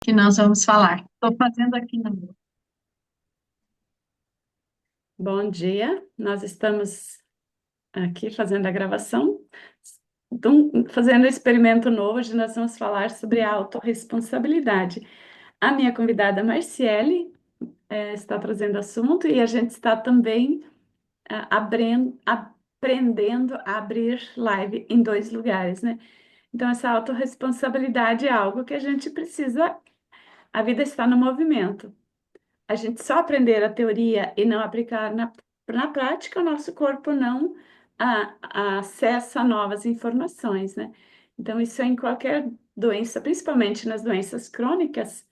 que nós vamos falar. Estou fazendo aqui no. Bom dia, nós estamos aqui fazendo a gravação, fazendo um experimento novo, onde nós vamos falar sobre a autorresponsabilidade. A minha convidada Marciele está trazendo assunto e a gente está também aprendendo a abrir live em dois lugares, né? Então, essa autorresponsabilidade é algo que a gente precisa, a vida está no movimento. A gente só aprender a teoria e não aplicar na prática, o nosso corpo não acessa novas informações, né? Então, isso é em qualquer doença, principalmente nas doenças crônicas,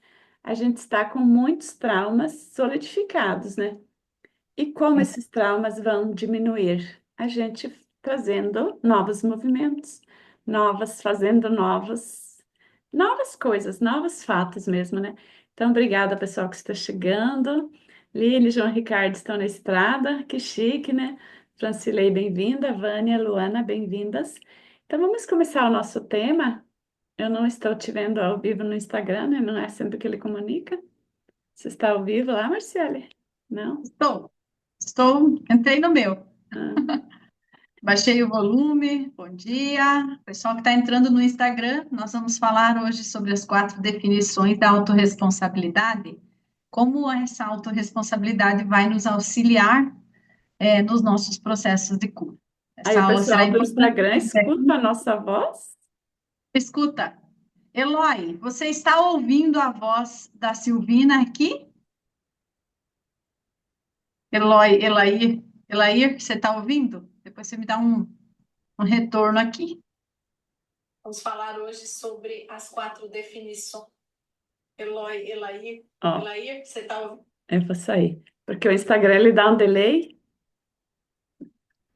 a gente está com muitos traumas solidificados, né? E como esses traumas vão diminuir? A gente trazendo novos movimentos, fazendo novas coisas, novos fatos mesmo, né? Então, obrigada, pessoal que está chegando. Lili, João Ricardo estão na estrada, que chique, né? Francilei, bem-vinda. Vânia, Luana, bem-vindas. Então, vamos começar o nosso tema. Eu não estou te vendo ao vivo no Instagram, né? Não é sempre que ele comunica. Você está ao vivo lá, Marciele? Não? Entrei no meu. Ah. Baixei o volume. Bom dia. Pessoal que está entrando no Instagram, nós vamos falar hoje sobre as 4 definições da autorresponsabilidade. Como essa autorresponsabilidade vai nos auxiliar, nos nossos processos de cura. Aí Essa o aula será pessoal do importante. Instagram escuta a nossa voz? Escuta, Eloy, você está ouvindo a voz da Silvina aqui? Eloy, Elair, você está ouvindo? Depois você me dá um retorno aqui. Vamos falar hoje sobre as 4 definições. Eloy, Ó, Elair, você está ouvindo? eu vou sair. Porque o Instagram ele dá um delay.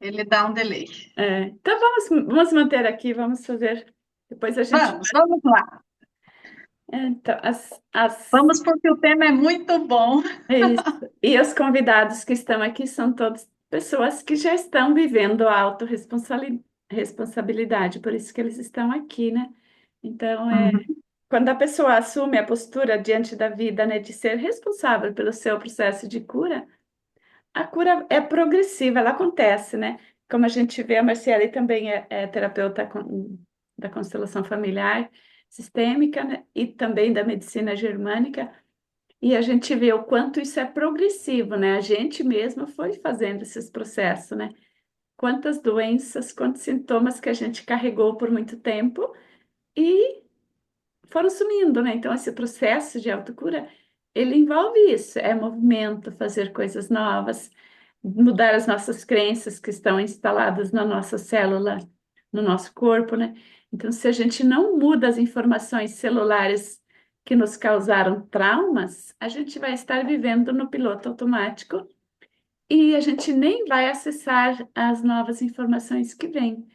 Ele dá um delay. Então vamos manter aqui, vamos fazer. Depois a gente. Vamos lá. Então, Vamos porque o tema é muito bom. isso. E os convidados que estão aqui são todas pessoas que já estão vivendo a autorresponsabilidade, por isso que eles estão aqui, né? Então, Uhum. quando a pessoa assume a postura diante da vida, né, de ser responsável pelo seu processo de cura, a cura é progressiva, ela acontece, né? Como a gente vê, a Marciele também é terapeuta da constelação familiar sistêmica, né? E também da medicina germânica, e a gente vê o quanto isso é progressivo, né? A gente mesma foi fazendo esses processos, né? Quantas doenças, quantos sintomas que a gente carregou por muito tempo e foram sumindo, né? Então, esse processo de autocura, ele envolve isso, é movimento, fazer coisas novas, mudar as nossas crenças que estão instaladas na nossa célula, no nosso corpo, né? Então, se a gente não muda as informações celulares que nos causaram traumas, a gente vai estar vivendo no piloto automático e a gente nem vai acessar as novas informações que vêm.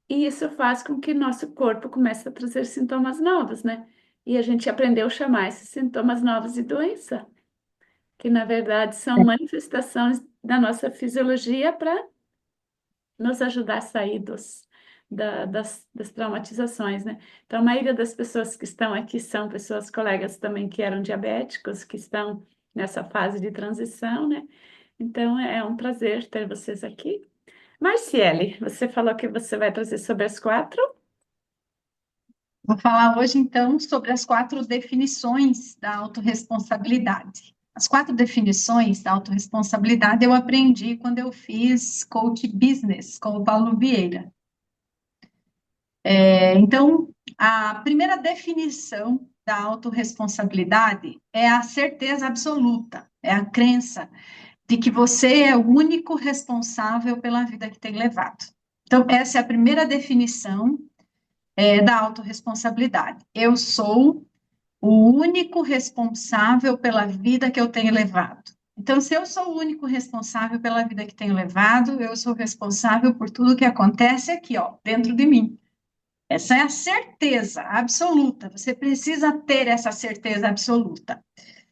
E isso faz com que nosso corpo comece a trazer sintomas novos, né? E a gente aprendeu a chamar esses sintomas novos de doença, que na verdade são manifestações da nossa fisiologia para nos ajudar a sair das traumatizações, né? Então, a maioria das pessoas que estão aqui são pessoas, colegas também que eram diabéticos, que estão nessa fase de transição, né? Então, é um prazer ter vocês aqui. Marciele, você falou que você vai trazer sobre as 4. Vou falar hoje, então, sobre as 4 definições da autorresponsabilidade. As 4 definições da autorresponsabilidade eu aprendi quando eu fiz coach business com o Paulo Vieira. Então, a primeira definição da autorresponsabilidade é a certeza absoluta, é a crença de que você é o único responsável pela vida que tem levado. Então, essa é a primeira definição, da autorresponsabilidade. Eu sou o único responsável pela vida que eu tenho levado. Então, se eu sou o único responsável pela vida que tenho levado, eu sou responsável por tudo que acontece aqui, ó, dentro de mim. Essa é a certeza absoluta. Você precisa ter essa certeza absoluta.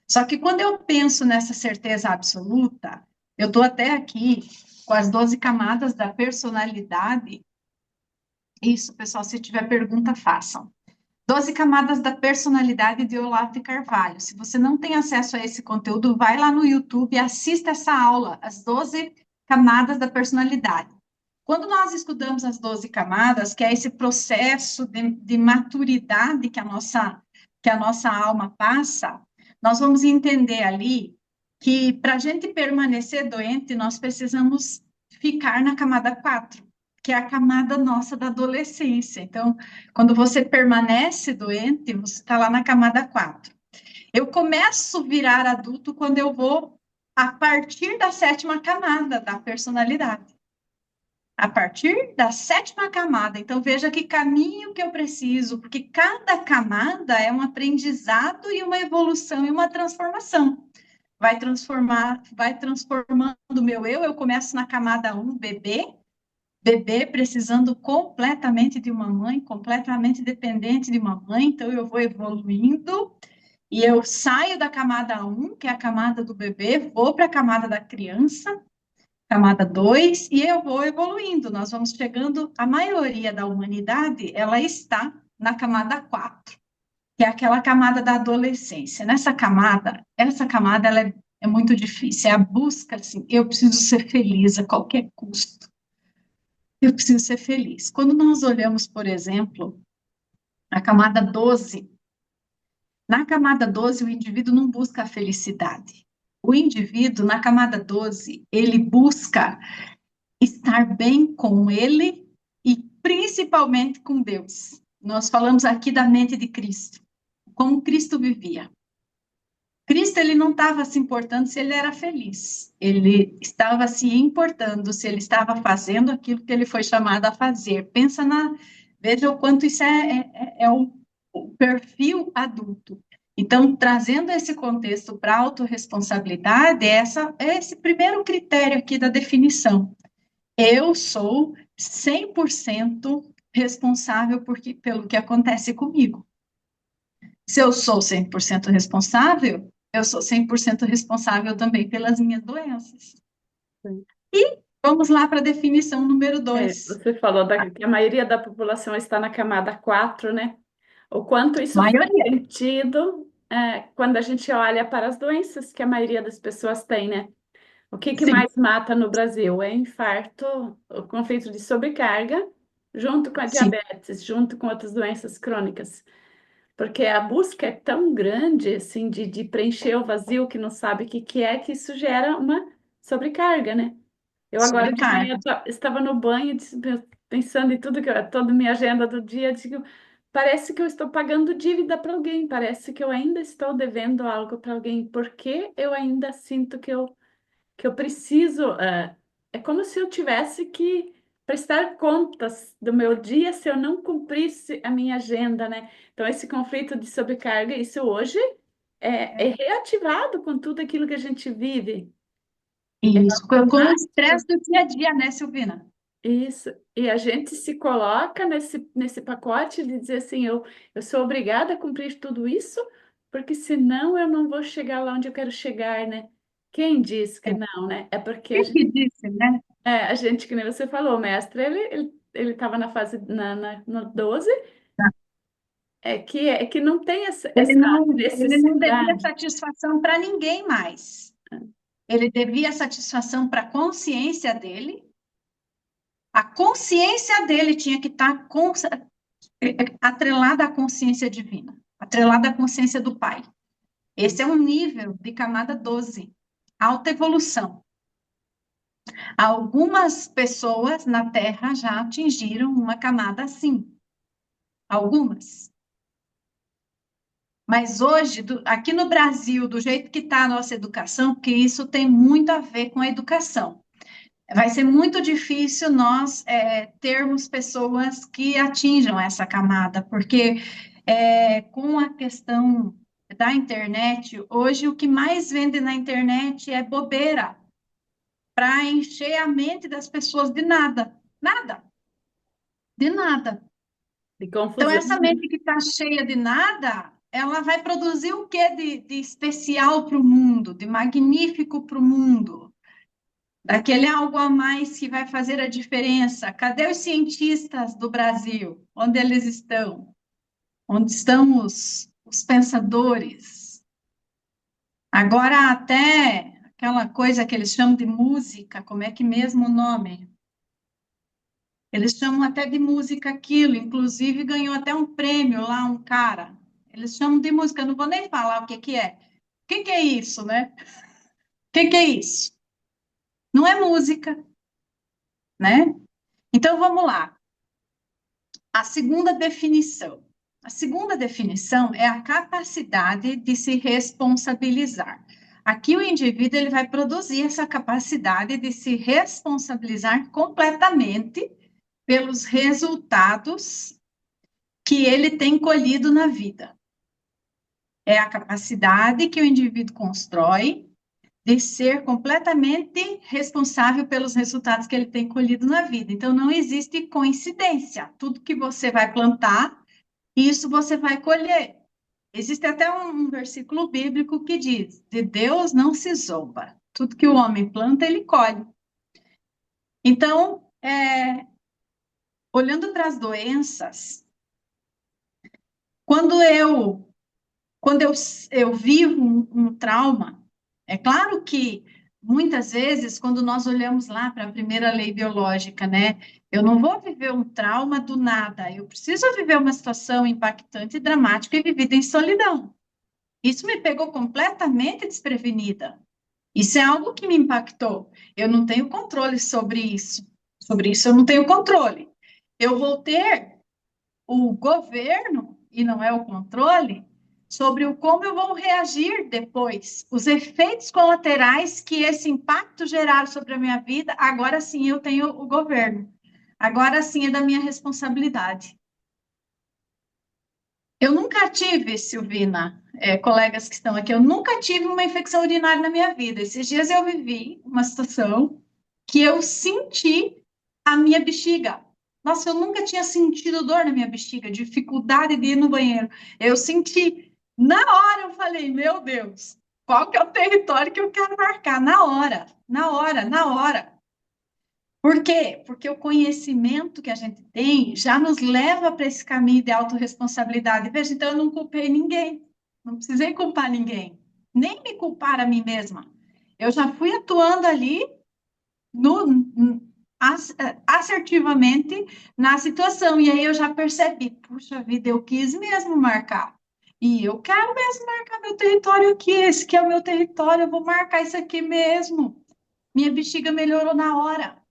Só que quando eu penso nessa certeza absoluta, eu estou até aqui com as 12 camadas da personalidade. Isso, pessoal, se tiver pergunta, façam. 12 camadas da personalidade de Olavo de Carvalho. Se você não tem acesso a esse conteúdo, vai lá no YouTube e assista essa aula, as 12 camadas da personalidade. Quando nós estudamos as 12 camadas, que é esse processo de maturidade que a nossa alma passa, nós vamos entender ali que para a gente permanecer doente, nós precisamos ficar na camada 4, que é a camada nossa da adolescência. Então, quando você permanece doente, você está lá na camada 4. Eu começo a virar adulto quando eu vou a partir da sétima camada da personalidade. A partir da sétima camada. Então, veja que caminho que eu preciso, porque cada camada é um aprendizado e uma evolução e uma transformação. Vai transformando o meu eu. Eu começo na camada 1, bebê precisando completamente de uma mãe, completamente dependente de uma mãe, então eu vou evoluindo e eu saio da camada 1, que é a camada do bebê, vou para a camada da criança, camada 2, e eu vou evoluindo. Nós vamos chegando, a maioria da humanidade, ela está na camada 4, que é aquela camada da adolescência. Essa camada é muito difícil, é a busca, assim, eu preciso ser feliz a qualquer custo. Eu preciso ser feliz. Quando nós olhamos, por exemplo, a camada 12, na camada 12 o indivíduo não busca a felicidade. O indivíduo, na camada 12, ele busca estar bem com ele e principalmente com Deus. Nós falamos aqui da mente de Cristo, como Cristo vivia. Cristo, ele não estava se importando se ele era feliz. Ele estava se importando se ele estava fazendo aquilo que ele foi chamado a fazer. Veja o quanto isso é o perfil adulto. Então, trazendo esse contexto para a autorresponsabilidade, é esse primeiro critério aqui da definição. Eu sou 100% responsável pelo que acontece comigo. Se eu sou 100% responsável, eu sou 100% responsável também pelas minhas doenças. Sim. E vamos lá para a definição número 2. Você falou que a maioria da população está na camada 4, né? O quanto isso faz Maioria. sentido quando a gente olha para as doenças que a maioria das pessoas tem, né? O que Sim, mais mata no Brasil? É infarto, o conflito de sobrecarga, junto com a sim. diabetes, junto com outras doenças crônicas. Porque a busca é tão grande, assim, de preencher o vazio que não sabe o que é, que isso gera uma sobrecarga, né? Eu agora de manhã Sobrecarga. estava no banho, pensando em tudo toda a minha agenda do dia, digo, parece que eu estou pagando dívida para alguém, parece que eu ainda estou devendo algo para alguém, porque eu ainda sinto que eu preciso, é como se eu tivesse que prestar contas do meu dia se eu não cumprisse a minha agenda, né? Então, esse conflito de sobrecarga, isso hoje é reativado com tudo aquilo que a gente vive. É Isso, com o automático. estresse do dia a dia, né, Silvina? Isso. E a gente se coloca nesse pacote de dizer assim, eu sou obrigada a cumprir tudo isso, porque senão eu não vou chegar lá onde eu quero chegar, né? Quem diz que É. não, né? É porque Quem que disse, né? a gente, que nem você falou, o mestre, ele estava na fase, no 12, é que não tem essa Ele não devia necessidade. satisfação para ninguém mais. Ele devia satisfação para a consciência dele. A consciência dele tinha que estar atrelada à consciência divina, atrelada à consciência do Pai. Esse é um nível de camada 12, alta evolução. Algumas pessoas na Terra já atingiram uma camada assim, algumas. Mas hoje, aqui no Brasil, do jeito que está a nossa educação, porque isso tem muito a ver com a educação, vai ser muito difícil nós termos pessoas que atinjam essa camada, porque com a questão da internet, hoje o que mais vende na internet é bobeira, para encher a mente das pessoas de nada, nada, de nada. De Então, confusão, essa né? mente que está cheia de nada, ela vai produzir o que de especial para o mundo, de magnífico para o mundo? Daquele algo a mais que vai fazer a diferença. Cadê os cientistas do Brasil? Onde eles estão? onde estão os pensadores. Agora, até aquela coisa que eles chamam de música, como é que mesmo o nome? Eles chamam até de música aquilo, inclusive ganhou até um prêmio lá, um cara. Eles chamam de música, eu não vou nem falar o que que é. O que que é isso, né? O que que é isso? Não é música, né? Então, vamos lá. A segunda definição. A segunda definição é a capacidade de se responsabilizar. Aqui o indivíduo ele vai produzir essa capacidade de se responsabilizar completamente pelos resultados que ele tem colhido na vida. É a capacidade que o indivíduo constrói de ser completamente responsável pelos resultados que ele tem colhido na vida. Então, não existe coincidência. Tudo que você vai plantar, isso você vai colher. Existe até um versículo bíblico que diz: de Deus não se zomba. Tudo que o homem planta, ele colhe. Então, olhando para as doenças, quando eu vivo um trauma, é claro que muitas vezes, quando nós olhamos lá para a primeira lei biológica, né? Eu não vou viver um trauma do nada, eu preciso viver uma situação impactante, dramática e vivida em solidão. Isso me pegou completamente desprevenida. Isso é algo que me impactou. Eu não tenho controle sobre isso. Sobre isso eu não tenho controle. Eu vou ter o governo, e não é o controle, sobre o como eu vou reagir depois, os efeitos colaterais que esse impacto gerar sobre a minha vida, agora sim eu tenho o governo. Agora sim é da minha responsabilidade. Eu nunca tive, Silvina, colegas que estão aqui, eu nunca tive uma infecção urinária na minha vida. Esses dias eu vivi uma situação que eu senti a minha bexiga. Nossa, eu nunca tinha sentido dor na minha bexiga, dificuldade de ir no banheiro. Eu senti, na hora eu falei, meu Deus, qual que é o território que eu quero marcar? Na hora, na hora, na hora. Por quê? Porque o conhecimento que a gente tem já nos leva para esse caminho de autorresponsabilidade. Veja, então eu não culpei ninguém, não precisei culpar ninguém, nem me culpar a mim mesma. Eu já fui atuando ali assertivamente na situação, e aí eu já percebi, puxa vida, eu quis mesmo marcar. E eu quero mesmo marcar meu território aqui, esse que é o meu território, eu vou marcar isso aqui mesmo. Minha bexiga melhorou na hora.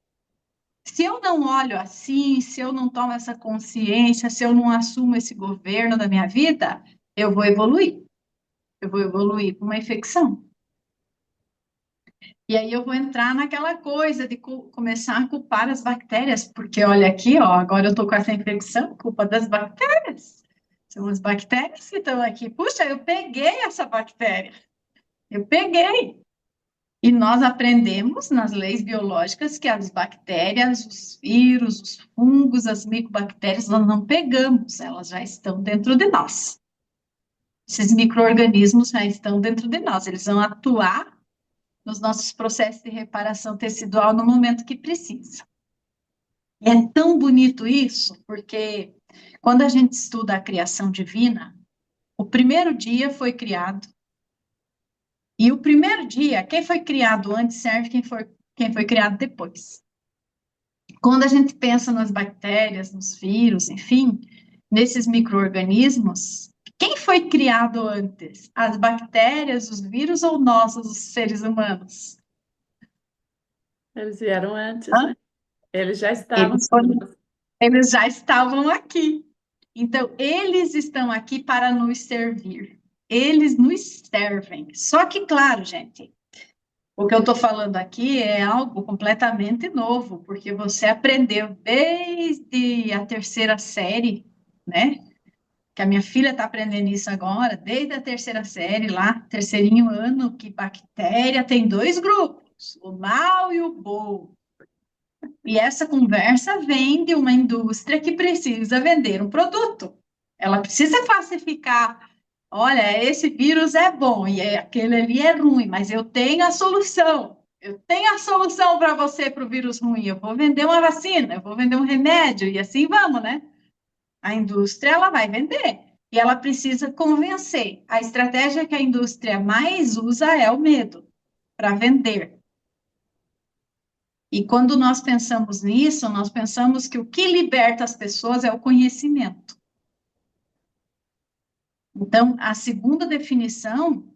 Se eu não olho assim, se eu não tomo essa consciência, se eu não assumo esse governo da minha vida, eu vou evoluir. Eu vou evoluir com uma infecção. E aí eu vou entrar naquela coisa de começar a culpar as bactérias, porque olha aqui, ó, agora eu tô com essa infecção, culpa das bactérias. São as bactérias que estão aqui. Puxa, eu peguei essa bactéria. Eu peguei. E nós aprendemos nas leis biológicas que as bactérias, os vírus, os fungos, as micobactérias, nós não pegamos, elas já estão dentro de nós. Esses micro-organismos já estão dentro de nós, eles vão atuar nos nossos processos de reparação tecidual no momento que precisa. E é tão bonito isso, porque quando a gente estuda a criação divina, o primeiro dia foi criado. E o primeiro dia, quem foi criado antes serve quem foi criado depois. Quando a gente pensa nas bactérias, nos vírus, enfim, nesses micro-organismos, quem foi criado antes? As bactérias, os vírus ou nós, os seres humanos? Eles vieram antes, Hã? né? Eles já estavam Eles, foram, conosco. eles já estavam aqui. Então, eles estão aqui para nos servir. Eles nos servem. Só que, claro, gente, o que eu estou falando aqui é algo completamente novo, porque você aprendeu desde a terceira série, né? Que a minha filha está aprendendo isso agora, desde a terceira série, lá, terceirinho ano, que bactéria tem dois grupos, o mal e o bom. E essa conversa vem de uma indústria que precisa vender um produto. Ela precisa classificar. Olha, esse vírus é bom e aquele ali é ruim, mas eu tenho a solução. Eu tenho a solução para você para o vírus ruim. Eu vou vender uma vacina, eu vou vender um remédio e assim vamos, né? A indústria ela vai vender. E ela precisa convencer. A estratégia que a indústria mais usa é o medo para vender. E quando nós pensamos nisso, nós pensamos que o que liberta as pessoas é o conhecimento. Então, a segunda definição,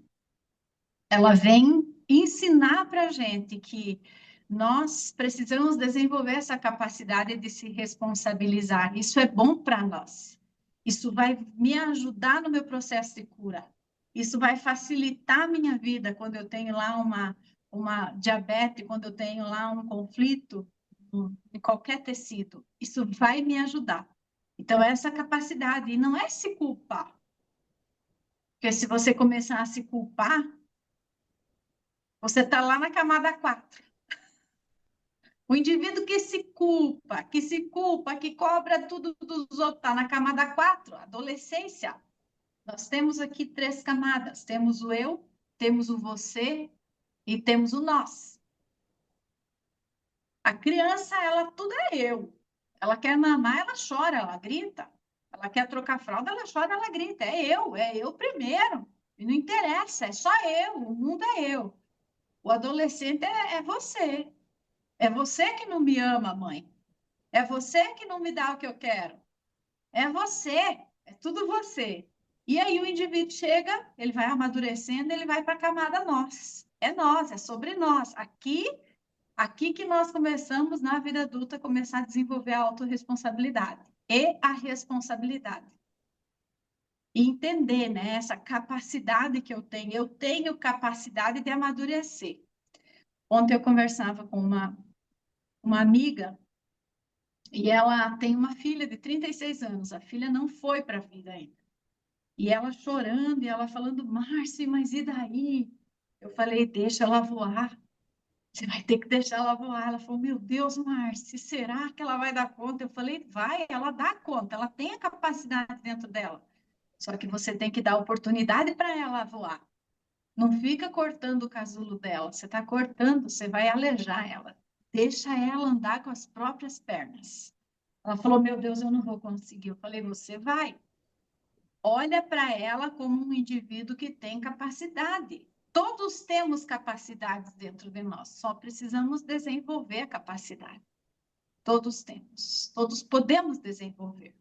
ela vem ensinar para a gente que nós precisamos desenvolver essa capacidade de se responsabilizar. Isso é bom para nós. Isso vai me ajudar no meu processo de cura. Isso vai facilitar a minha vida quando eu tenho lá uma diabetes, quando eu tenho lá um conflito em qualquer tecido. Isso vai me ajudar. Então, essa capacidade, e não é se culpar. Porque se você começar a se culpar, você está lá na camada 4. O indivíduo que cobra tudo dos outros, está na camada 4, adolescência. Nós temos aqui 3 camadas: temos o eu, temos o você e temos o nós. A criança, ela tudo é eu. Ela quer mamar, ela chora, ela grita. Ela quer trocar fralda, ela chora, ela grita. É eu primeiro. E não interessa, é só eu, o mundo é eu. O adolescente é você. É você que não me ama, mãe. É você que não me dá o que eu quero. É você. É tudo você. E aí o indivíduo chega, ele vai amadurecendo, ele vai para a camada nós, é sobre nós. Aqui que nós começamos na vida adulta começar a desenvolver a autorresponsabilidade e a responsabilidade. E entender, né, essa capacidade que eu tenho capacidade de amadurecer. Ontem eu conversava com uma amiga e ela tem uma filha de 36 anos. A filha não foi para a vida ainda. E ela chorando e ela falando, Márcia, mas e daí? Eu falei, deixa ela voar. Você vai ter que deixar ela voar. Ela falou, meu Deus, Márcia, será que ela vai dar conta? Eu falei, vai, ela dá conta, ela tem a capacidade dentro dela. Só que você tem que dar oportunidade para ela voar. Não fica cortando o casulo dela. Você está cortando, você vai alejar ela. Deixa ela andar com as próprias pernas. Ela falou, meu Deus, eu não vou conseguir. Eu falei, você vai. Olha para ela como um indivíduo que tem capacidade. Todos temos capacidades dentro de nós, só precisamos desenvolver a capacidade. Todos temos, todos podemos desenvolver.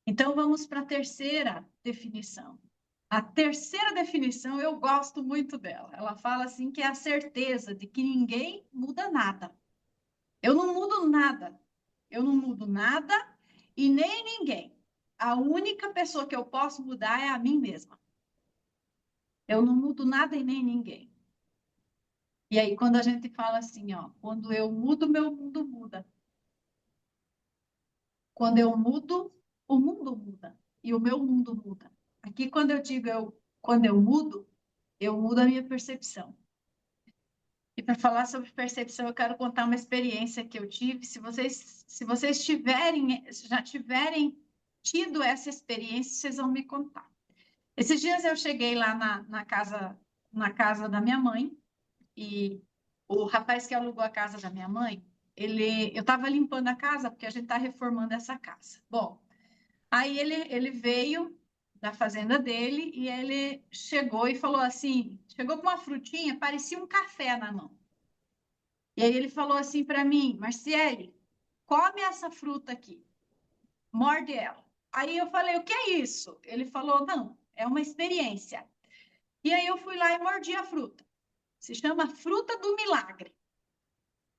Então, vamos para a terceira definição. A terceira definição, eu gosto muito dela. Ela fala assim que é a certeza de que ninguém muda nada. Eu não mudo nada. Eu não mudo nada e nem ninguém. A única pessoa que eu posso mudar é a mim mesma. Eu não mudo nada e nem ninguém. E aí, quando a gente fala assim, ó, quando eu mudo, meu mundo muda. Quando eu mudo, o mundo muda. E o meu mundo muda. Aqui, quando eu digo quando eu mudo a minha percepção. E para falar sobre percepção, eu quero contar uma experiência que eu tive. Se vocês já tiverem tido essa experiência, vocês vão me contar. Esses dias eu cheguei lá na casa da minha mãe, e o rapaz que alugou a casa da minha mãe, eu estava limpando a casa, porque a gente está reformando essa casa. Bom, aí ele veio da fazenda dele e ele chegou e falou assim, chegou com uma frutinha, parecia um café na mão. E aí ele falou assim para mim, Marciele, come essa fruta aqui, morde ela. Aí eu falei, o que é isso? Ele falou, não, é uma experiência. E aí eu fui lá e mordi a fruta. Se chama fruta do milagre.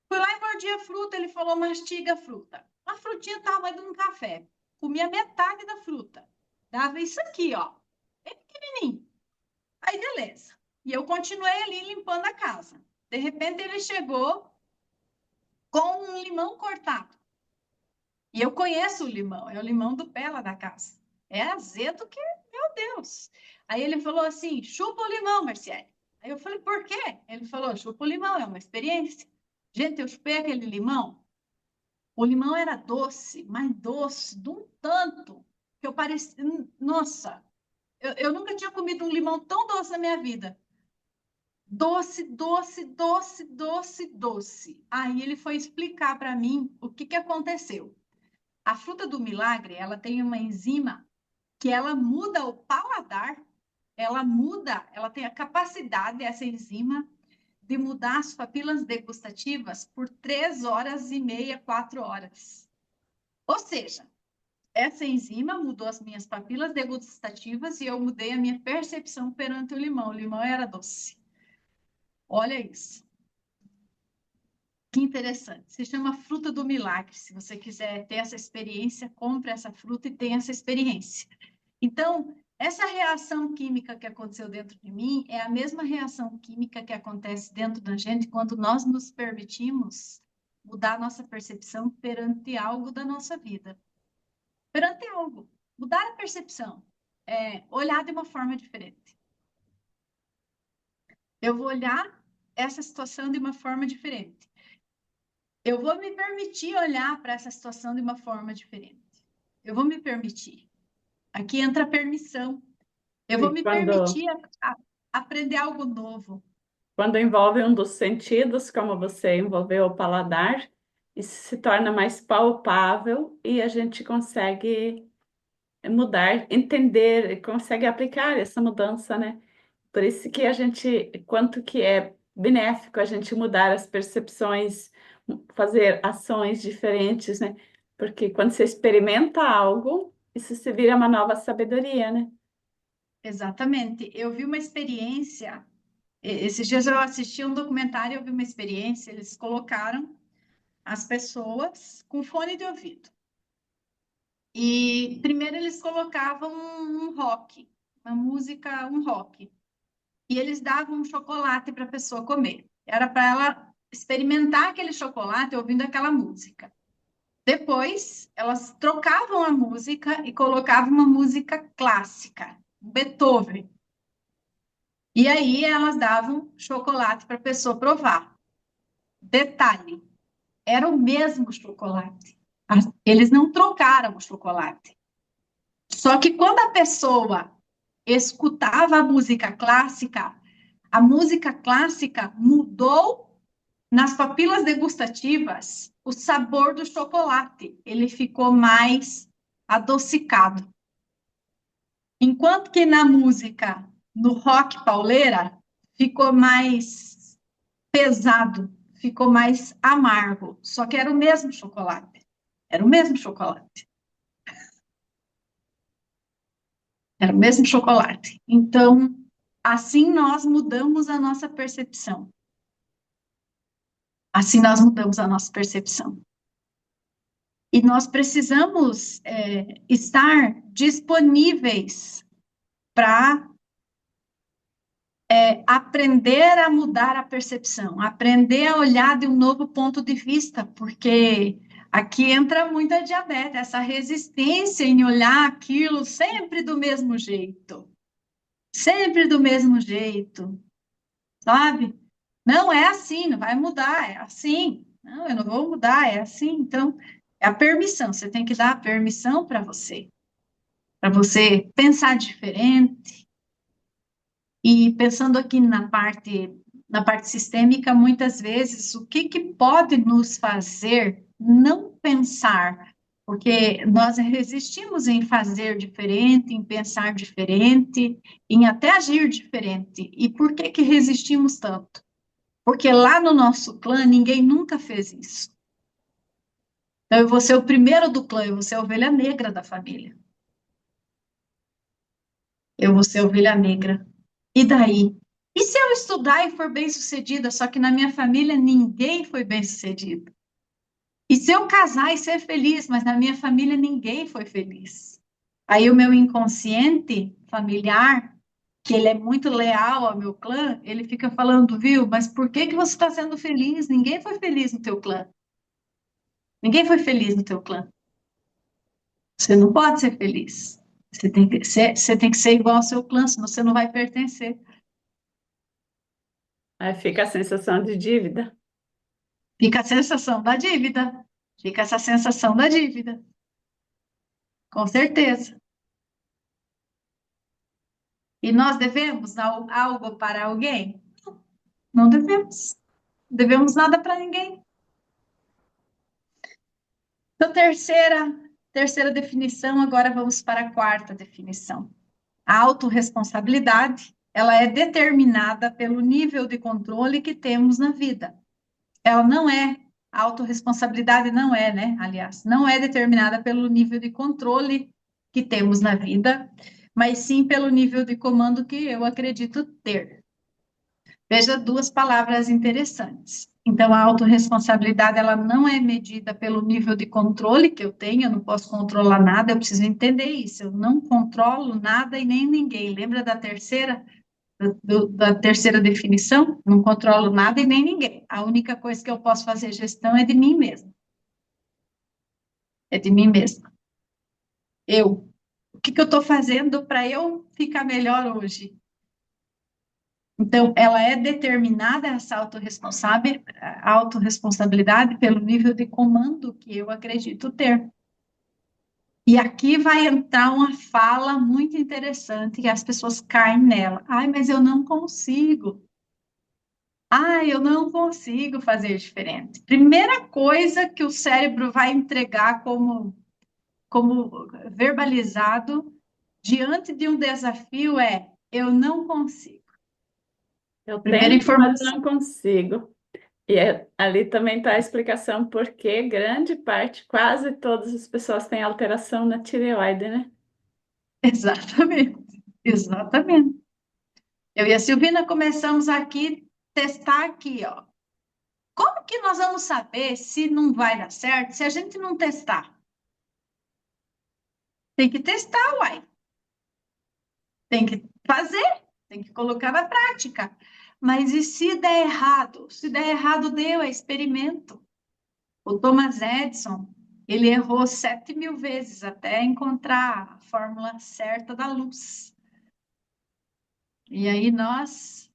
Fui lá e mordi a fruta, ele falou, mastiga a fruta. A frutinha tamanho de um café. Comia metade da fruta. Dava isso aqui, ó. É pequenininho. Aí, beleza. E eu continuei ali limpando a casa. De repente, ele chegou com um limão cortado. E eu conheço o limão, é o limão do pé lá da casa. É azedo que, meu Deus. Aí ele falou assim, chupa o limão, Marciele. Aí eu falei, por quê? Ele falou, chupa o limão, é uma experiência. Gente, eu chupei aquele limão. O limão era doce, mas doce, de um tanto, que eu parecia... Nossa, eu nunca tinha comido um limão tão doce na minha vida. Doce, doce, doce, doce, doce. Aí ele foi explicar para mim o que aconteceu. A fruta do milagre, ela tem uma enzima que ela muda o paladar, ela muda, ela tem a capacidade, essa enzima, de mudar as papilas degustativas por 3 horas e meia, 4 horas. Ou seja, essa enzima mudou as minhas papilas degustativas e eu mudei a minha percepção perante o limão. O limão era doce. Olha isso. Que interessante. Se chama fruta do milagre. Se você quiser ter essa experiência, compre essa fruta e tenha essa experiência. Então, essa reação química que aconteceu dentro de mim é a mesma reação química que acontece dentro da gente quando nós nos permitimos mudar nossa percepção perante algo da nossa vida. Perante algo. Mudar a percepção. Olhar de uma forma diferente. Eu vou olhar essa situação de uma forma diferente. Eu vou me permitir olhar para essa situação de uma forma diferente. Eu vou me permitir. Aqui entra a permissão. Eu vou E me permitir aprender algo novo. quando envolve um dos sentidos, como você envolveu o paladar, isso se torna mais palpável e a gente consegue mudar, entender, consegue aplicar essa mudança, né? Por isso que a gente, quanto que é benéfico a gente mudar as percepções, fazer ações diferentes, né? Porque quando você experimenta algo, isso se vira uma nova sabedoria, né? Exatamente. Eu vi uma experiência. Esses dias eu assisti um documentário, eu vi uma experiência. Eles colocaram as pessoas com fone de ouvido. E primeiro eles colocavam um rock, uma música, um rock. E eles davam um chocolate para a pessoa comer. Era para ela experimentar aquele chocolate ouvindo aquela música. Depois, elas trocavam a música e colocavam uma música clássica, Beethoven. E aí elas davam chocolate para a pessoa provar. Detalhe, era o mesmo chocolate. Eles não trocaram o chocolate. Só que quando a pessoa escutava a música clássica mudou nas papilas degustativas o sabor do chocolate. Ele ficou mais adocicado. Enquanto que na música, no rock pauleira, ficou mais pesado, ficou mais amargo. Só que era o mesmo chocolate. Era o mesmo chocolate. Era o mesmo chocolate. Então, assim nós mudamos a nossa percepção. Assim nós mudamos a nossa percepção. E nós precisamos estar disponíveis para aprender a mudar a percepção, aprender a olhar de um novo ponto de vista, porque aqui entra muita diabetes, essa resistência em olhar aquilo sempre do mesmo jeito. Sempre do mesmo jeito, sabe? Não é assim, não vai mudar, é assim. Não, eu não vou mudar, é assim. Então, é a permissão, você tem que dar a permissão para você pensar diferente. E pensando aqui na parte sistêmica, muitas vezes, o que que pode nos fazer não pensar? Porque nós resistimos em fazer diferente, em pensar diferente, em até agir diferente. E por que que resistimos tanto? Porque lá no nosso clã ninguém nunca fez isso. Então eu vou ser o primeiro do clã, eu vou ser a ovelha negra da família. Eu vou ser a ovelha negra. E daí? E se eu estudar e for bem-sucedida, só que na minha família ninguém foi bem-sucedido? E se eu casar e ser feliz, mas na minha família ninguém foi feliz? Aí o meu inconsciente familiar, que ele é muito leal ao meu clã, ele fica falando, viu, mas por que que você está sendo feliz? Ninguém foi feliz no teu clã. Ninguém foi feliz no teu clã. Você não pode ser feliz. Você tem que ser igual ao seu clã, senão você não vai pertencer. Aí fica a sensação de dívida. Fica a sensação da dívida. Fica essa sensação da dívida. Com certeza. E nós devemos algo para alguém? Não devemos. Não devemos nada para ninguém. Então, terceira definição, agora vamos para a quarta definição. A autorresponsabilidade, ela é determinada pelo nível de controle que temos na vida. Ela não é, a autorresponsabilidade não é, né? Aliás, não é determinada pelo nível de controle que temos na vida, mas sim pelo nível de comando que eu acredito ter. Veja duas palavras interessantes. Então, a autorresponsabilidade, ela não é medida pelo nível de controle que eu tenho, eu não posso controlar nada, eu preciso entender isso, eu não controlo nada e nem ninguém. Lembra da terceira? Da terceira definição, não controlo nada e nem ninguém. A única coisa que eu posso fazer gestão é de mim mesma. É de mim mesma. Eu. O que eu estou fazendo para eu ficar melhor hoje? Então, ela é determinada, essa autorresponsabilidade, pelo nível de comando que eu acredito ter. E aqui vai entrar uma fala muito interessante, que as pessoas caem nela. Ai, mas eu não consigo. Ah, eu não consigo fazer diferente. Primeira coisa que o cérebro vai entregar como verbalizado diante de um desafio é: eu não consigo. Eu Primeira tento, mas informação. não consigo. Ali também está a explicação por que grande parte, quase todas as pessoas têm alteração na tireoide, né? Exatamente, exatamente. Eu e a Silvina começamos aqui testar aqui, ó. Como que nós vamos saber se não vai dar certo se a gente não testar? Tem que testar, uai. Tem que fazer, tem que colocar na prática. Mas e se der errado? Se der errado, deu, é experimento. O Thomas Edison, ele errou 7.000 vezes até encontrar a fórmula certa da luz. E aí nós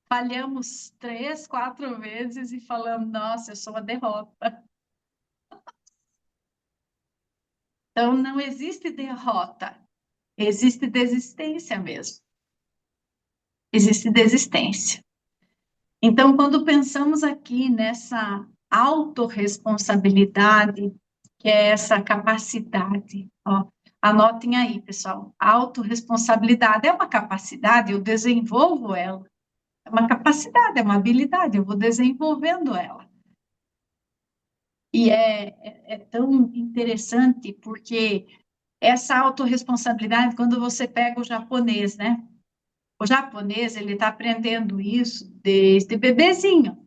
falhamos 3, 4 vezes e falamos, nossa, eu sou uma derrota. Então, não existe derrota, existe desistência mesmo. Existe desistência. Então, quando pensamos aqui nessa autorresponsabilidade, que é essa capacidade, ó, anotem aí, pessoal, autorresponsabilidade é uma capacidade, eu desenvolvo ela. É uma capacidade, é uma habilidade, eu vou desenvolvendo ela. E é tão interessante porque essa autorresponsabilidade, quando você pega o japonês, né? O japonês, ele está aprendendo isso desde bebezinho.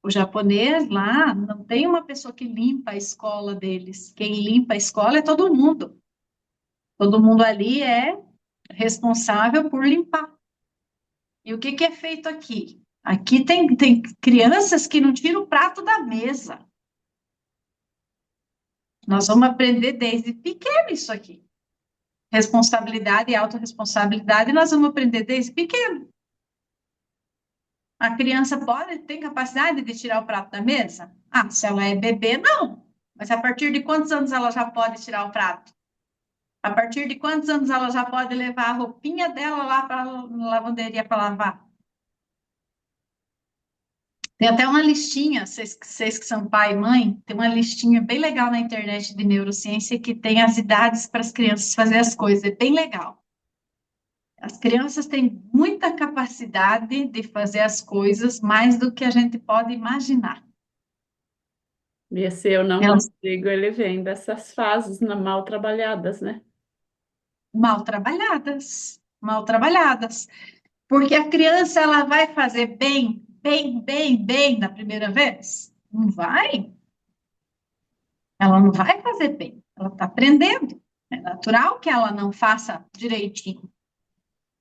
O japonês lá não tem uma pessoa que limpa a escola deles. Quem limpa a escola é todo mundo. Todo mundo ali é responsável por limpar. E o que que é feito aqui? Aqui tem crianças que não tiram o prato da mesa. Nós vamos aprender desde pequeno isso aqui. Responsabilidade e autorresponsabilidade, nós vamos aprender desde pequeno. A criança tem capacidade de tirar o prato da mesa? Ah, se ela é bebê, não. Mas a partir de quantos anos ela já pode tirar o prato? A partir de quantos anos ela já pode levar a roupinha dela lá para a lavanderia para lavar? Tem até uma listinha, vocês que são pai e mãe, tem uma listinha bem legal na internet de neurociência que tem as idades para as crianças fazer as coisas, é bem legal. As crianças têm muita capacidade de fazer as coisas mais do que a gente pode imaginar. E esse eu não Elas consigo, ele vem dessas fases mal trabalhadas, né? mal trabalhadas, porque a criança ela vai fazer bem na primeira vez? Não vai. Ela não vai fazer bem. Ela está aprendendo. É natural que ela não faça direitinho.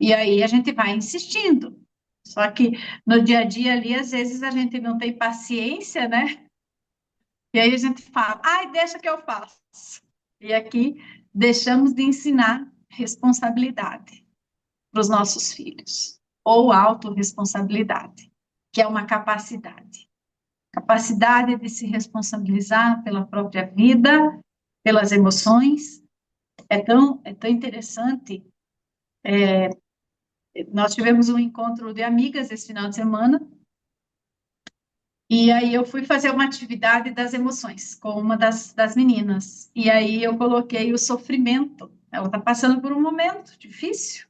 E aí a gente vai insistindo. Só que no dia a dia ali, às vezes a gente não tem paciência, né? E aí a gente fala, ai, deixa que eu faço. E aqui deixamos de ensinar responsabilidade para os nossos filhos, ou autorresponsabilidade, que é uma capacidade. Capacidade de se responsabilizar pela própria vida, pelas emoções. É tão interessante. Nós tivemos um encontro de amigas esse final de semana, E aí eu fui fazer uma atividade das emoções com uma das meninas. E aí eu coloquei o sofrimento. Ela está passando por um momento difícil.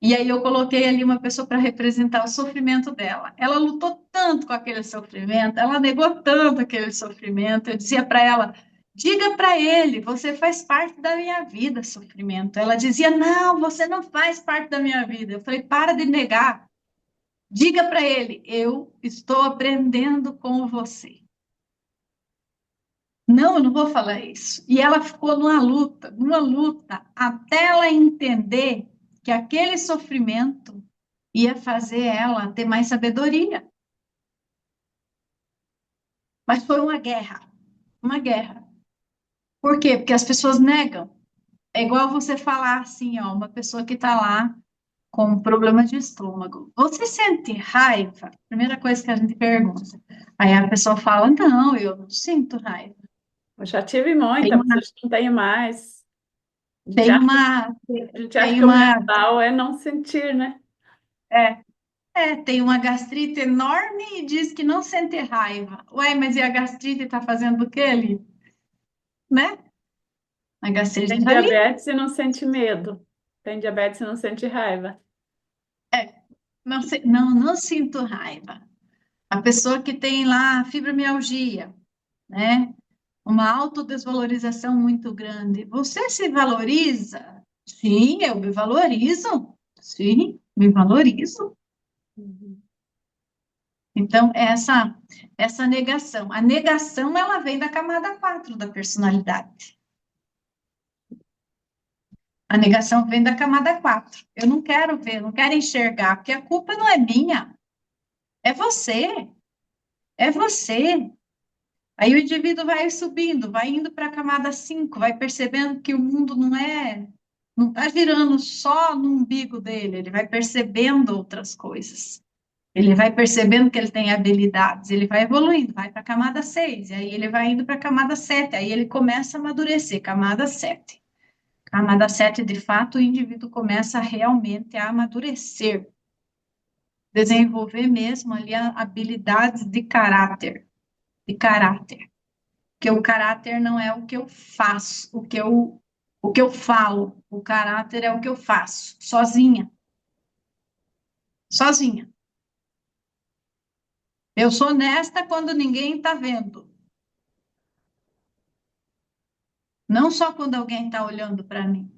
E aí eu coloquei ali uma pessoa para representar o sofrimento dela. Ela lutou tanto com aquele sofrimento, ela negou tanto aquele sofrimento. Eu dizia para ela: diga para ele, você faz parte da minha vida, sofrimento. Ela dizia: não, você não faz parte da minha vida. Eu falei: para de negar. Diga para ele, eu estou aprendendo com você. Não, eu não vou falar isso. E ela ficou numa luta, até ela entender que aquele sofrimento ia fazer ela ter mais sabedoria. Mas foi uma guerra, uma guerra. Por quê? Porque as pessoas negam. É igual você falar assim, ó, uma pessoa que está lá com um problema de estômago. Você sente raiva? Primeira coisa que a gente pergunta. Aí a pessoa fala, não, eu não sinto raiva. Eu já tive Tem muita, mas uma, hoje não tenho mais. A gente tem acha, uma, a gente acha tem que o uma, mental é não sentir, né? é, tem uma gastrite enorme e diz que não sente raiva. Ué, mas e a gastrite está fazendo o quê ali? Né? A gastrite Tem está ali. diabetes e não sente medo. Tem diabetes e não sente raiva. Não, não sinto raiva. A pessoa que tem lá fibromialgia, né? Uma autodesvalorização muito grande. Você se valoriza? Sim, eu me valorizo. Sim, me valorizo. Uhum. Então, essa negação. A negação, ela vem da camada 4 da personalidade. A negação vem da camada 4. Eu não quero ver, não quero enxergar, porque a culpa não é minha, é você, é você. Aí o indivíduo vai subindo, vai indo para a camada 5, vai percebendo que o mundo não está girando só no umbigo dele, ele vai percebendo outras coisas. Ele vai percebendo que ele tem habilidades, ele vai evoluindo, vai para a camada 6, e aí ele vai indo para a camada 7, aí ele começa a amadurecer, camada 7. Camada 7, de fato, o indivíduo começa realmente a amadurecer, desenvolver mesmo ali habilidades de caráter. Porque o caráter não é o que eu faço, o que eu falo. O caráter é o que eu faço, sozinha, sozinha. Eu sou honesta quando ninguém está vendo, não só quando alguém está olhando para mim.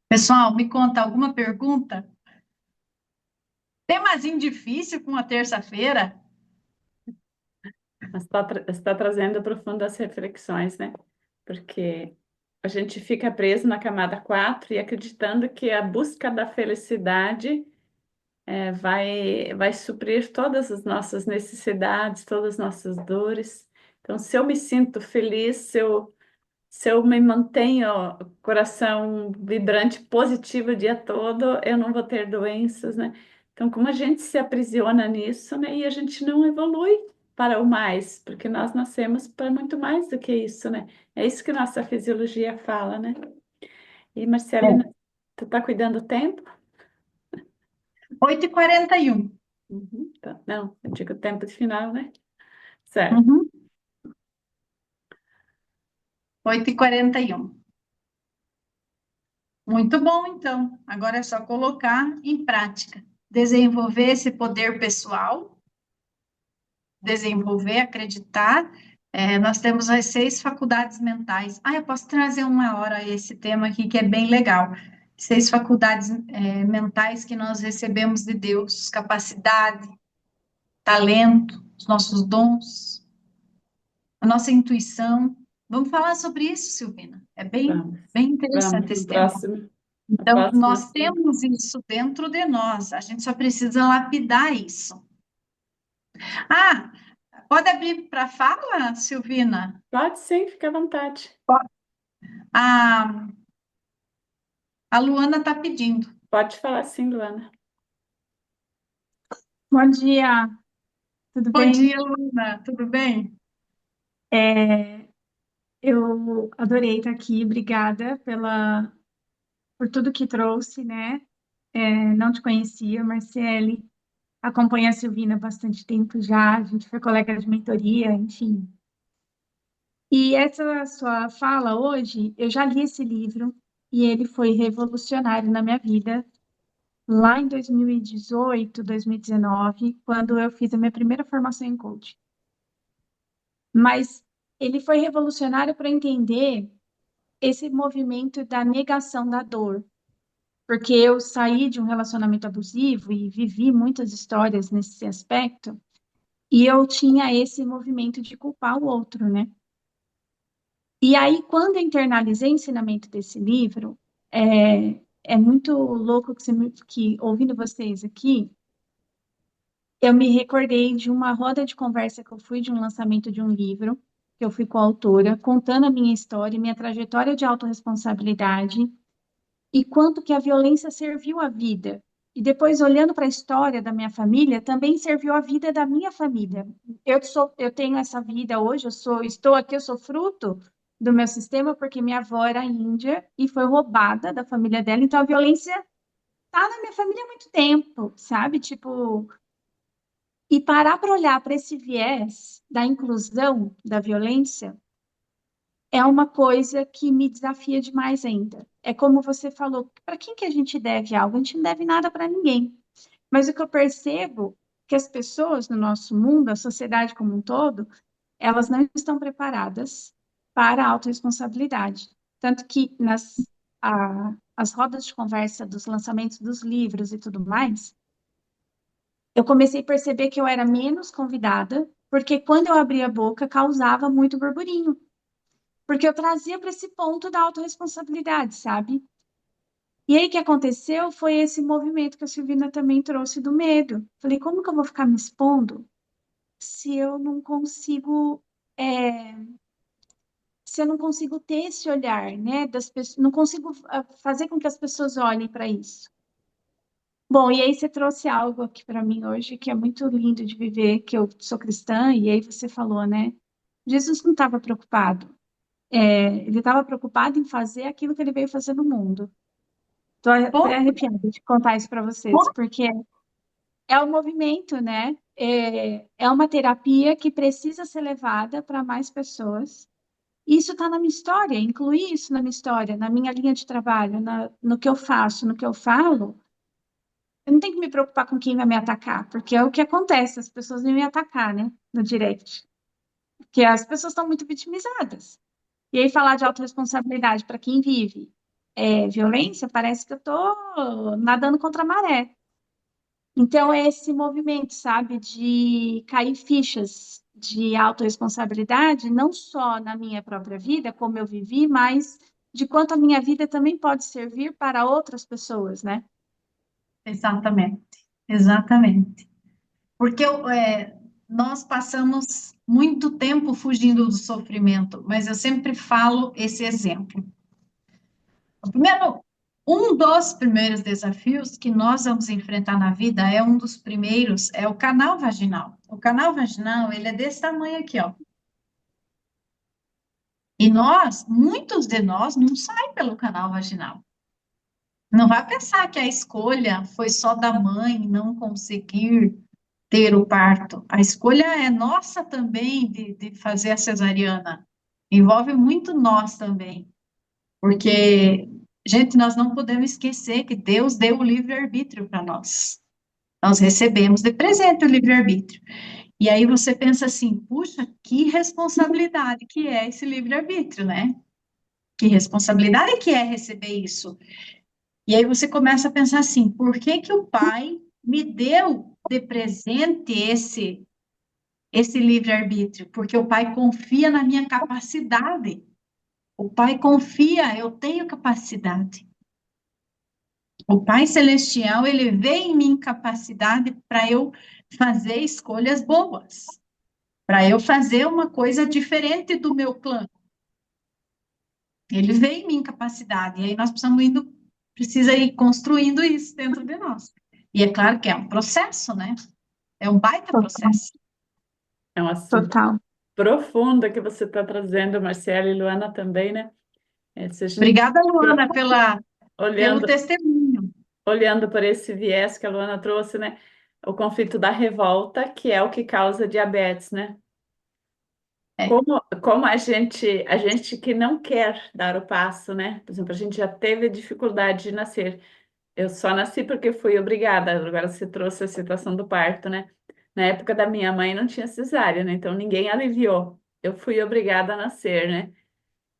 Pessoal, me conta alguma pergunta? Temazinho difícil com a terça-feira? Mas está trazendo profundas reflexões, né? Porque a gente fica preso na camada 4 e acreditando que a busca da felicidade vai suprir todas as nossas necessidades, todas as nossas dores. Então, se eu me sinto feliz, se eu me mantenho coração vibrante, positivo o dia todo, eu não vou ter doenças, né? Então, como a gente se aprisiona nisso, né? E a gente não evolui para o mais, porque nós nascemos para muito mais do que isso, né? É isso que nossa fisiologia fala, né? E, Marcelina, É. tu tá cuidando do tempo? 8h41. Uhum, tá. Não, eu digo tempo de final, né? Certo. Uhum. 8h41. Muito bom, então. Agora é só colocar em prática. Desenvolver esse poder pessoal, desenvolver, acreditar. Nós temos as 6 faculdades mentais. Ah, eu posso trazer uma hora esse tema aqui que é bem legal. 6 faculdades, mentais que nós recebemos de Deus: capacidade, talento, os nossos dons, a nossa intuição. Vamos falar sobre isso, Silvina. É bem, Vamos. bem Vamos interessante no esse tema. próximo, no Então, próximo nós assunto. temos isso dentro de nós, a gente só precisa lapidar isso. Ah, pode abrir para fala, Silvina? Pode sim, fica à vontade. A, a Luana está pedindo. Pode falar sim, Luana. Bom dia, tudo Bom bem? dia, Luana, tudo bem? É, eu adorei estar aqui, obrigada por tudo que trouxe, né? não te conhecia, Marciele. Acompanho a Silvina há bastante tempo já, a gente foi colega de mentoria, enfim. E essa sua fala hoje, eu já li esse livro e ele foi revolucionário na minha vida lá em 2018, 2019, quando eu fiz a minha primeira formação em coaching. Mas ele foi revolucionário para entender esse movimento da negação da dor, porque eu saí de um relacionamento abusivo e vivi muitas histórias nesse aspecto, e eu tinha esse movimento de culpar o outro, né? E aí, quando eu internalizei o ensinamento desse livro, é muito louco que ouvindo vocês aqui, eu me recordei de uma roda de conversa que eu fui de um lançamento de um livro, que eu fui coautora, contando a minha história, minha trajetória de autorresponsabilidade e quanto que a violência serviu à vida. E depois, olhando para a história da minha família, também serviu à vida da minha família. Eu tenho essa vida hoje, estou aqui, eu sou fruto do meu sistema, porque minha avó era índia e foi roubada da família dela, então a violência está na minha família há muito tempo, sabe? Tipo, e parar para olhar para esse viés da inclusão da violência é uma coisa que me desafia demais ainda. É como você falou, para quem que a gente deve algo? A gente não deve nada para ninguém. Mas o que eu percebo é que as pessoas no nosso mundo, a sociedade como um todo, elas não estão preparadas para a autorresponsabilidade. Tanto que as rodas de conversa dos lançamentos dos livros e tudo mais, eu comecei a perceber que eu era menos convidada, porque quando eu abria a boca, causava muito burburinho. Porque eu trazia para esse ponto da autorresponsabilidade, sabe? E aí o que aconteceu foi esse movimento que a Silvina também trouxe do medo. Falei, como que eu vou ficar me expondo se eu não consigo, é, se eu não consigo ter esse olhar, né, das pessoas, não consigo fazer com que as pessoas olhem para isso. Bom, e aí você trouxe algo aqui para mim hoje que é muito lindo de viver, que eu sou cristã, e aí você falou, né? Jesus não estava preocupado. Ele estava preocupado em fazer aquilo que ele veio fazer no mundo. Estou até Ponto. arrepiada de contar isso para vocês, porque é um movimento, né? É uma terapia que precisa ser levada para mais pessoas. Isso está na minha história, incluir isso na minha história, na minha linha de trabalho, no que eu faço, no que eu falo. Eu não tenho que me preocupar com quem vai me atacar, porque é o que acontece, as pessoas vêm me atacar, né? No direct. Porque as pessoas estão muito vitimizadas. E aí falar de autorresponsabilidade para quem vive violência, parece que eu estou nadando contra a maré. Então, é esse movimento, sabe, de cair fichas de autorresponsabilidade, não só na minha própria vida, como eu vivi, mas de quanto a minha vida também pode servir para outras pessoas, né? Exatamente, exatamente. Porque nós passamos muito tempo fugindo do sofrimento, mas eu sempre falo esse exemplo. O primeiro, um dos primeiros desafios que nós vamos enfrentar na vida um dos primeiros, é o canal vaginal. O canal vaginal, ele é desse tamanho aqui, ó. E muitos de nós, não saem pelo canal vaginal. Não vai pensar que a escolha foi só da mãe não conseguir ter o parto. A escolha é nossa também de fazer a cesariana. Envolve muito nós também. Porque, gente, nós não podemos esquecer que Deus deu o livre-arbítrio para nós. Nós recebemos de presente o livre-arbítrio. E aí você pensa assim, puxa, que responsabilidade que é esse livre-arbítrio, né? Que responsabilidade que é receber isso? E aí você começa a pensar assim, por que que o Pai me deu de presente esse livre-arbítrio? Porque o Pai confia na minha capacidade. O Pai confia, eu tenho capacidade. O Pai Celestial, ele vê em mim capacidade para eu fazer escolhas boas, para eu fazer uma coisa diferente do meu clã. Ele vê em mim capacidade, e aí nós precisa ir construindo isso dentro de nós. E é claro que é um processo, né? É um baita Total. processo. É um assunto Total. profundo que você está trazendo, Marcela e Luana também, né? Se a gente Obrigada, Luana, pelo olhando testemunho. olhando por esse viés que a Luana trouxe, né? O conflito da revolta, que é o que causa diabetes, né? É, Como a gente que não quer dar o passo, né? Por exemplo, a gente já teve dificuldade de nascer. Eu só nasci porque fui obrigada. Agora você trouxe a situação do parto, né? Na época da minha mãe não tinha cesárea, né? Então ninguém aliviou. Eu fui obrigada a nascer, né?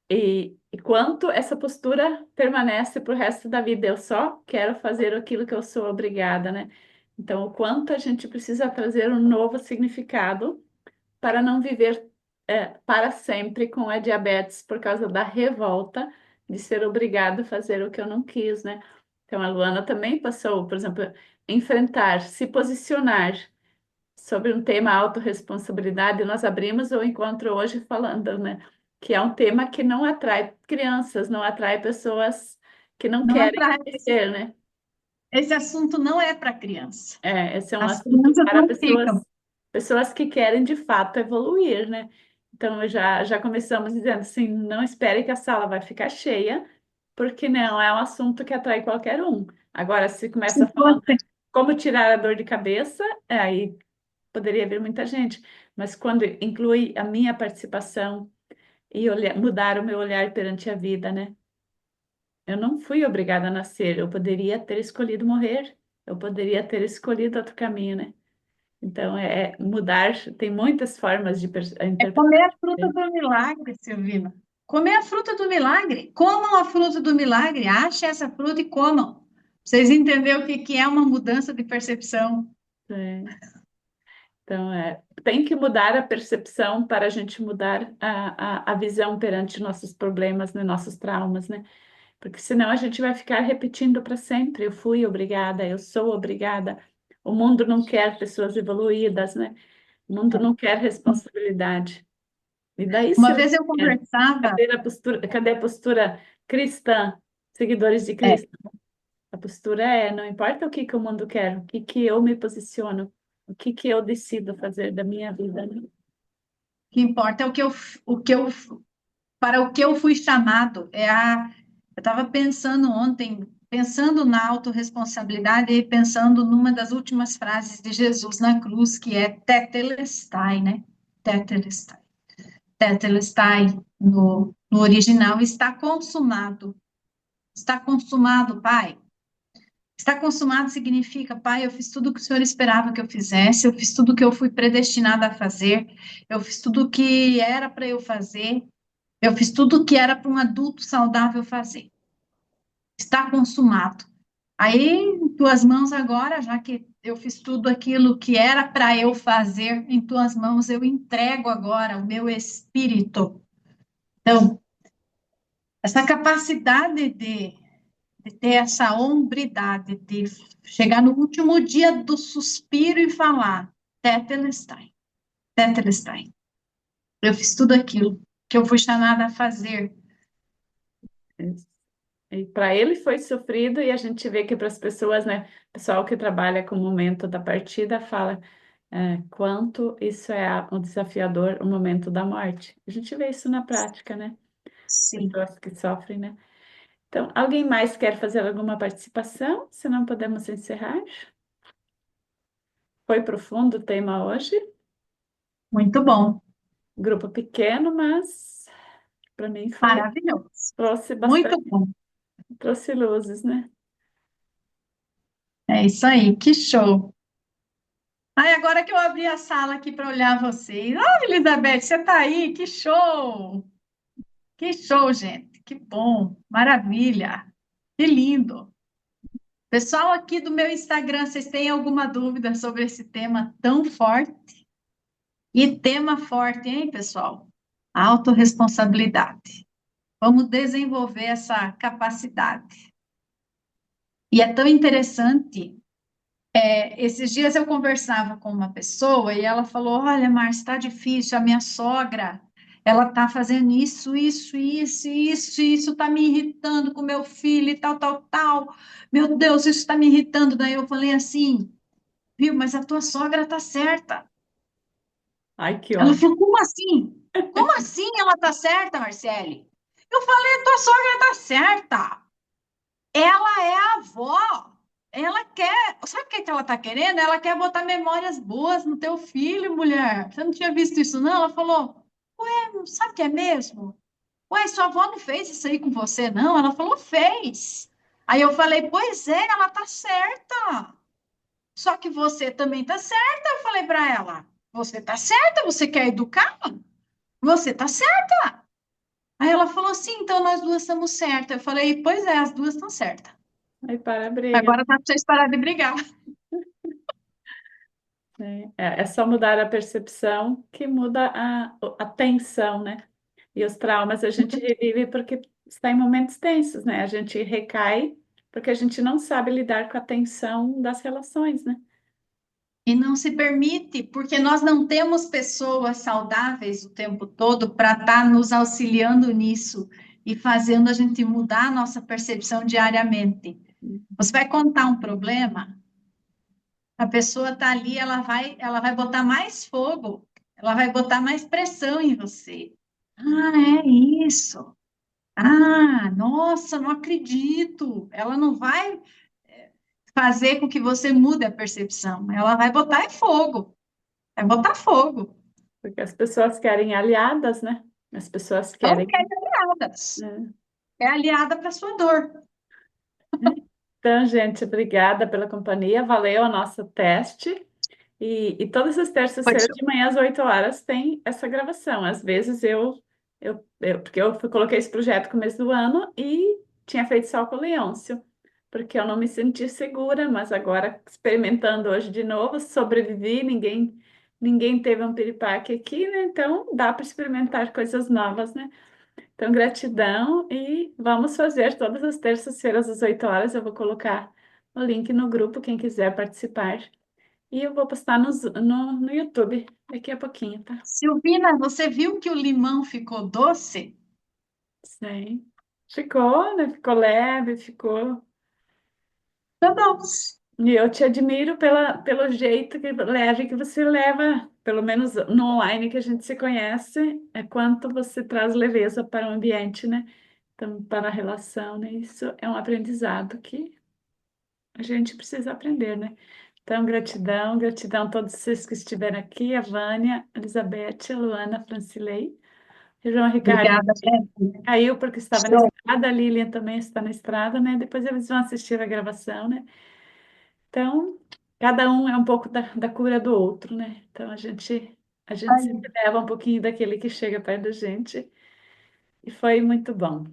E quanto essa postura permanece para o resto da vida, eu só quero fazer aquilo que eu sou obrigada, né? Então, o quanto a gente precisa trazer um novo significado para não viver para sempre com a diabetes por causa da revolta de ser obrigado a fazer o que eu não quis, né? Então, a Luana também passou, por exemplo, enfrentar, se posicionar sobre um tema autorresponsabilidade. Nós abrimos o encontro hoje falando, né, que é um tema que não atrai crianças, não atrai pessoas que não não é querem para crescer, né? esse assunto não é para criança. Esse é um As assunto crianças para não ficam. pessoas que querem de fato evoluir, né? Então já começamos dizendo assim, não espere que a sala vai ficar cheia, porque não é um assunto que atrai qualquer um. Agora, se Se começa falando fosse, como tirar a dor de cabeça, aí poderia vir muita gente, mas quando inclui a minha participação e mudar o meu olhar perante a vida, né? Eu não fui obrigada a nascer, eu poderia ter escolhido morrer, eu poderia ter escolhido outro caminho, né? Então, mudar, tem muitas formas de é interpretar. comer a fruta do milagre, Silvina. Comer a fruta do milagre. Comam a fruta do milagre. Achem essa fruta e comam. Vocês entenderam o que que é uma mudança de percepção? É. Então, tem que mudar a percepção para a gente mudar a visão perante nossos problemas, né, nossos traumas, né? Porque senão a gente vai ficar repetindo para sempre: eu fui obrigada, eu sou obrigada. O mundo não quer pessoas evoluídas, né? O mundo não quer responsabilidade. E daí, se Uma eu vez eu quero, conversava, cadê a postura cristã, seguidores de é, Cristo? A postura não importa o que que o mundo quer, o que que eu me posiciono, o que que eu decido fazer da minha vida, né? o que importa é para o que eu fui chamado. Eu estava pensando ontem, pensando na autorresponsabilidade e pensando numa das últimas frases de Jesus na cruz, que é tetelestai, né? Tetelestai. Tetelestai no original está consumado. Está consumado, Pai. Está consumado significa, Pai, eu fiz tudo o que o Senhor esperava que eu fizesse, eu fiz tudo o que eu fui predestinada a fazer, eu fiz tudo o que era para eu fazer, eu fiz tudo o que era para um adulto saudável fazer. Está consumado. Aí, em tuas mãos agora, já que eu fiz tudo aquilo que era para eu fazer, em tuas mãos eu entrego agora o meu espírito. Então, essa capacidade de ter essa hombridade, de chegar no último dia do suspiro e falar, Tetelestai, Tetelestai. Eu fiz tudo aquilo que eu fui chamada a fazer. E para ele foi sofrido, e a gente vê que para as pessoas, né, pessoal que trabalha com o momento da partida, fala quanto isso é um desafiador, o momento da morte. A gente vê isso na prática, né? Sim. Pessoas que sofrem, né? Então, alguém mais quer fazer alguma participação? Se não, podemos encerrar. Foi profundo o tema hoje, Muito bom, grupo pequeno, mas para mim maravilhoso, trouxe muito bastante, bom. trouxe luzes, né? É isso aí, que show. Ai, agora que eu abri a sala aqui para olhar vocês. Ah, Elizabeth, você está aí, que show! Que show, gente, que bom, maravilha, que lindo. Pessoal aqui do meu Instagram, vocês têm alguma dúvida sobre esse tema tão forte? E tema forte, hein, pessoal? Autoresponsabilidade. Vamos desenvolver essa capacidade. E é tão interessante. Esses dias eu conversava com uma pessoa e ela falou: Olha, Márcia, está difícil. A minha sogra, ela está fazendo isso está me irritando com meu filho e tal, tal, tal. Meu Deus, isso está me irritando. Daí eu falei assim: Viu, mas a tua sogra está certa. Ai, que Ela ótimo. falou, como assim? Como assim ela tá certa, Marcele? Eu falei, tua sogra tá certa. Ela é a avó. ela quer, sabe o que que ela tá querendo? Ela quer botar memórias boas no teu filho, mulher. Você não tinha visto isso, não? Ela falou, ué, sabe o que é mesmo? Ué, sua avó não fez isso aí com você, não? Ela falou, fez. Aí eu falei, pois é, ela tá certa. Só que você também tá certa, eu falei para ela. Você tá certa, você quer educar? Você tá certa. Aí ela falou assim, então nós duas estamos certas. Eu falei, pois é, as duas estão certas. Aí para a briga. Agora tá pra vocês pararem de brigar. Né? É só mudar a percepção que muda a tensão, né? E os traumas a gente revive porque está em momentos tensos, né? A gente recai porque a gente não sabe lidar com a tensão das relações, né? E não se permite, porque nós não temos pessoas saudáveis o tempo todo para estar nos auxiliando nisso e fazendo a gente mudar a nossa percepção diariamente. Você vai contar um problema, a pessoa está ali, ela vai botar mais fogo, ela vai botar mais pressão em você. Ah, é isso. Ah, nossa, não acredito. Ela não vai fazer com que você mude a percepção. Ela vai botar é fogo. Vai botar fogo. Porque as pessoas querem aliadas, né? As pessoas Não querem. quer aliadas. Né? É aliada para sua dor. Então, gente, obrigada pela companhia. Valeu o nosso teste. E todas as Pois terças-feiras de manhã às 8 horas tem essa gravação. Às vezes porque eu coloquei esse projeto no começo do ano e tinha feito só com o Leôncio, porque eu não me senti segura, mas agora experimentando hoje de novo, sobrevivi, ninguém teve um piripaque aqui, né? Então dá para experimentar coisas novas, né? Então, gratidão e vamos fazer todas as terças-feiras às 8 horas. Eu vou colocar o link no grupo, quem quiser participar. E eu vou postar no YouTube daqui a pouquinho, tá? Silvina, você viu que o limão ficou doce? Sim. Ficou, né? Ficou leve, ficou. Tá bom. E eu te admiro pelo jeito leve que você leva, pelo menos no online que a gente se conhece, é quanto você traz leveza para o ambiente, né? Então, para a relação, né? Isso é um aprendizado que a gente precisa aprender, né? Então, gratidão, gratidão a todos vocês que estiveram aqui, a Vânia, a Elizabeth, a Luana, a Francilei, o João Ricardo Obrigada, Beth. caiu porque estava na Show. estrada, a Lilian também está na estrada, né? Depois eles vão assistir a gravação, né? Então, cada um é um pouco da cura do outro, né? Então, a gente Aí, sempre leva um pouquinho daquele que chega perto da gente e foi muito bom.